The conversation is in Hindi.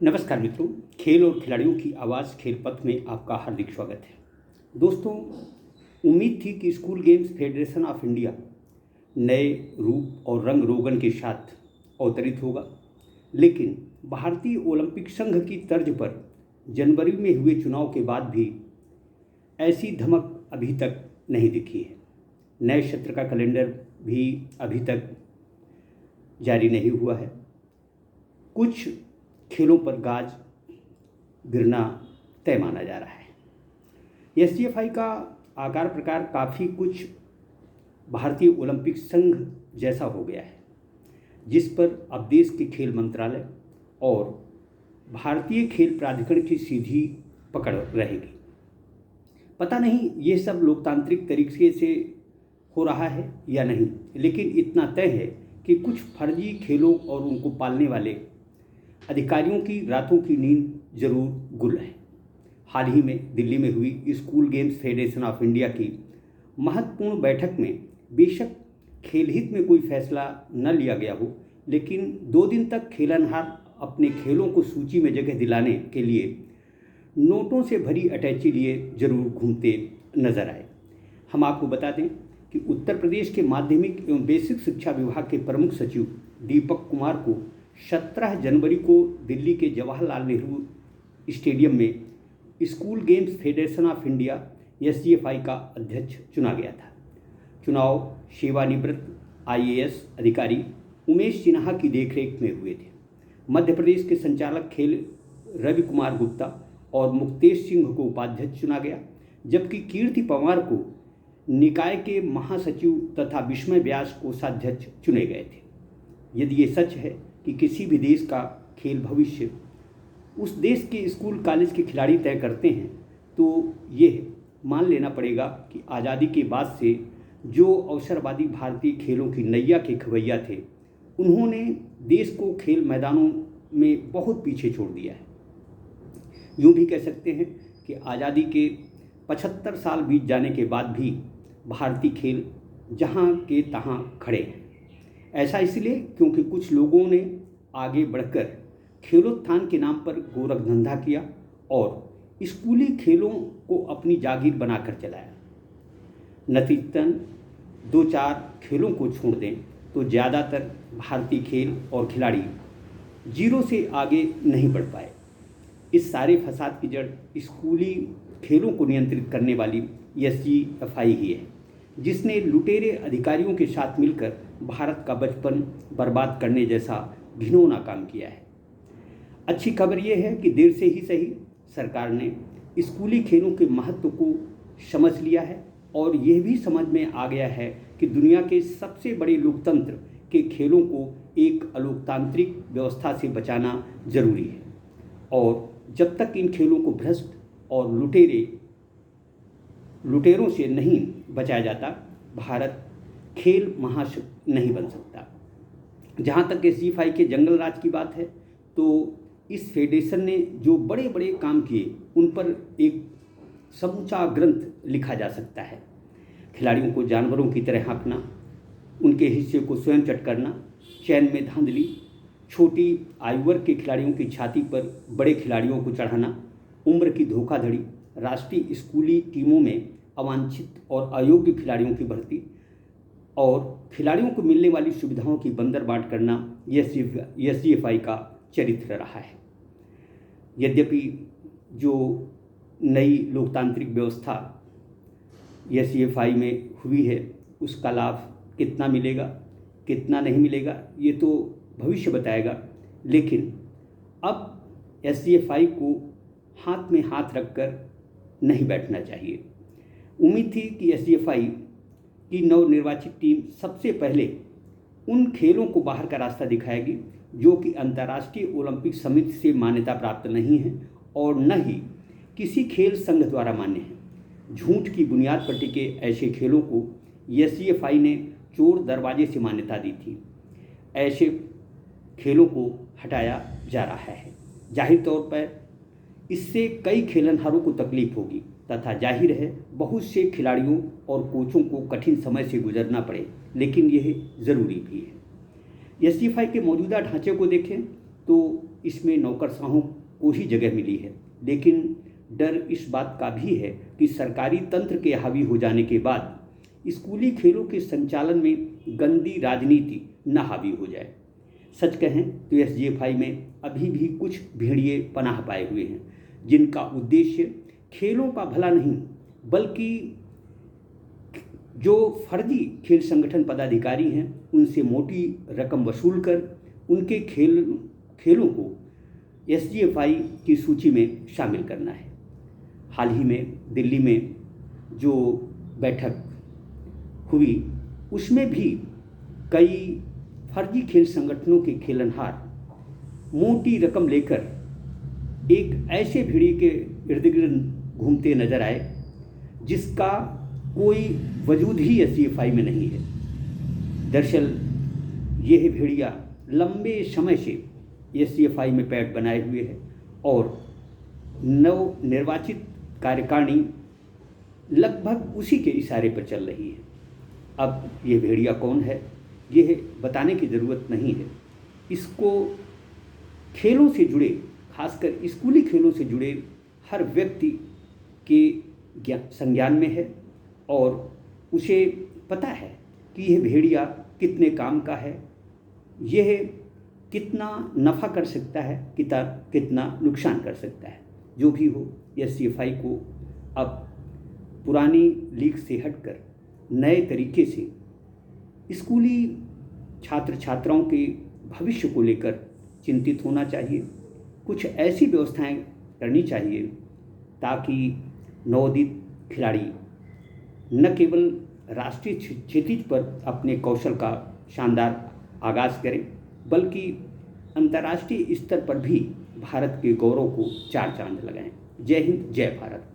नमस्कार मित्रों, खेल और खिलाड़ियों की आवाज़ खेल पथ में आपका हार्दिक स्वागत है। दोस्तों, उम्मीद थी कि school games federation of India नए रूप और रंग रोगन के साथ अवतरित होगा, लेकिन भारतीय ओलंपिक संघ की तर्ज पर जनवरी में हुए चुनाव के बाद भी ऐसी धमक अभी तक नहीं दिखी है। नए सत्र का कैलेंडर भी अभी तक जारी नहीं हुआ है। कुछ खेलों पर गाज गिरना तय माना जा रहा है। एसजीएफआई का आकार प्रकार काफ़ी कुछ भारतीय ओलंपिक संघ जैसा हो गया है, जिस पर अब देश के खेल मंत्रालय और भारतीय खेल प्राधिकरण की सीधी पकड़ रहेगी। पता नहीं ये सब लोकतांत्रिक तरीके से हो रहा है या नहीं, लेकिन इतना तय है कि कुछ फर्जी खेलों और उनको पालने वाले अधिकारियों की रातों की नींद जरूर गुल है। हाल ही में दिल्ली में हुई school games federation of India की महत्वपूर्ण बैठक में बेशक खेल हित में कोई फैसला न लिया गया हो, लेकिन 2 दिन तक खेलनहार अपने खेलों को सूची में जगह दिलाने के लिए नोटों से भरी अटैची लिए जरूर घूमते नजर आए। हम आपको बता दें कि उत्तर प्रदेश के माध्यमिक एवं बेसिक शिक्षा विभाग के प्रमुख सचिव दीपक कुमार को 17 जनवरी को दिल्ली के जवाहरलाल नेहरू स्टेडियम में school games federation of India SGFI का अध्यक्ष चुना गया था। चुनाव सेवानिवृत्त आईएएस अधिकारी उमेश सिन्हा की देखरेख में हुए थे। मध्य प्रदेश के संचालक खेल रवि कुमार गुप्ता और मुक्तेश सिंह को उपाध्यक्ष चुना गया, जबकि कीर्ति पंवार को निकाय के महासचिव तथा विस्मय व्यास कोषाध्यक्ष चुने गए थे। यदि ये सच है कि किसी भी देश का खेल भविष्य उस देश के स्कूल कॉलेज के खिलाड़ी तय करते हैं, तो ये मान लेना पड़ेगा कि आज़ादी के बाद से जो अवसरवादी भारतीय खेलों की नैया के खवैया थे, उन्होंने देश को खेल मैदानों में बहुत पीछे छोड़ दिया है। यूँ भी कह सकते हैं कि आज़ादी के 75 साल बीत जाने के बाद भी भारतीय खेल जहाँ के तहाँ खड़े हैं। ऐसा इसलिए क्योंकि कुछ लोगों ने आगे बढ़कर खेलोत्थान के नाम पर गोरख धंधा किया और स्कूली खेलों को अपनी जागीर बनाकर चलाया। नतीजतन 2-4 खेलों को छोड़ दें तो ज़्यादातर भारतीय खेल और खिलाड़ी जीरो से आगे नहीं बढ़ पाए। इस सारे फसाद की जड़ स्कूली खेलों को नियंत्रित करने वाली एसजीएफआई ही है, जिसने लुटेरे अधिकारियों के साथ मिलकर भारत का बचपन बर्बाद करने जैसा घिनौना काम किया है। अच्छी खबर यह है कि देर से ही सही सरकार ने स्कूली खेलों के महत्व को समझ लिया है और यह भी समझ में आ गया है कि दुनिया के सबसे बड़े लोकतंत्र के खेलों को एक अलोकतांत्रिक व्यवस्था से बचाना जरूरी है, और जब तक इन खेलों को भ्रष्ट और लुटेरों से नहीं बचाया जाता, भारत खेल महाशक्ति नहीं बन सकता। जहाँ तक एसजीएफआई के जंगल राज की बात है, तो इस फेडरेशन ने जो बड़े बड़े काम किए उन पर एक समूचा ग्रंथ लिखा जा सकता है। खिलाड़ियों को जानवरों की तरह हाँकना, उनके हिस्से को स्वयं चट करना, चैन में धांधली, छोटी आयु वर्ग के खिलाड़ियों की छाती पर बड़े खिलाड़ियों को चढ़ाना, उम्र की धोखाधड़ी, राष्ट्रीय स्कूली टीमों में अवांछित और अयोग्य खिलाड़ियों की भर्ती और खिलाड़ियों को मिलने वाली सुविधाओं की बंदरबाट करना एसजीएफआई का चरित्र रहा है। यद्यपि जो नई लोकतांत्रिक व्यवस्था एसजीएफआई में हुई है, उसका लाभ कितना मिलेगा कितना नहीं मिलेगा ये तो भविष्य बताएगा, लेकिन अब एसजीएफआई को हाथ में हाथ रखकर नहीं बैठना चाहिए। उम्मीद थी कि एसजीएफआई की नवनिर्वाचित टीम सबसे पहले उन खेलों को बाहर का रास्ता दिखाएगी जो कि अंतर्राष्ट्रीय ओलंपिक समिति से मान्यता प्राप्त नहीं है और न ही किसी खेल संघ द्वारा मान्य है। झूठ की बुनियाद पर टिके ऐसे खेलों को एसजीएफआई ने चोर दरवाजे से मान्यता दी थी। ऐसे खेलों को हटाया जा रहा है। जाहिर तौर पर इससे कई खेलनहारों को तकलीफ होगी तथा जाहिर है बहुत से खिलाड़ियों और कोचों को कठिन समय से गुजरना पड़े, लेकिन यह ज़रूरी भी है। एसजीएफआई के मौजूदा ढांचे को देखें तो इसमें नौकरशाहों को ही जगह मिली है, लेकिन डर इस बात का भी है कि सरकारी तंत्र के हावी हो जाने के बाद स्कूली खेलों के संचालन में गंदी राजनीति न हावी हो जाए। सच कहें तो एसजीएफआई में अभी भी कुछ भेड़िए पनाह पाए हुए हैं, जिनका उद्देश्य खेलों का भला नहीं, बल्कि जो फर्जी खेल संगठन पदाधिकारी हैं उनसे मोटी रकम वसूल कर उनके खेलों को एसजीएफआई की सूची में शामिल करना है। हाल ही में दिल्ली में जो बैठक हुई उसमें भी कई फर्जी खेल संगठनों के खेलनहार मोटी रकम लेकर एक ऐसे भेड़िए के इर्द गिर्द घूमते नजर आए जिसका कोई वजूद ही एसजीएफआई में नहीं है। दरअसल यह भेड़िया लंबे समय से एसजीएफआई में पैठ बनाए हुए है और नव निर्वाचित कार्यकारिणी लगभग उसी के इशारे पर चल रही है। अब ये भेड़िया कौन है यह बताने की ज़रूरत नहीं है। इसको खेलों से जुड़े, खासकर स्कूली खेलों से जुड़े हर व्यक्ति के संज्ञान में है और उसे पता है कि यह भेड़िया कितने काम का है, यह कितना नफ़ा कर सकता है, कितना नुकसान कर सकता है। जो भी हो, एसजीएफआई को अब पुरानी लीग से हटकर नए तरीके से स्कूली छात्र छात्राओं के भविष्य को लेकर चिंतित होना चाहिए। कुछ ऐसी व्यवस्थाएं करनी चाहिए ताकि नवोदित खिलाड़ी न केवल राष्ट्रीय क्षितिज पर अपने कौशल का शानदार आगाज़ करें, बल्कि अंतर्राष्ट्रीय स्तर पर भी भारत के गौरव को चार चांद लगाएं। जय हिंद, जय भारत।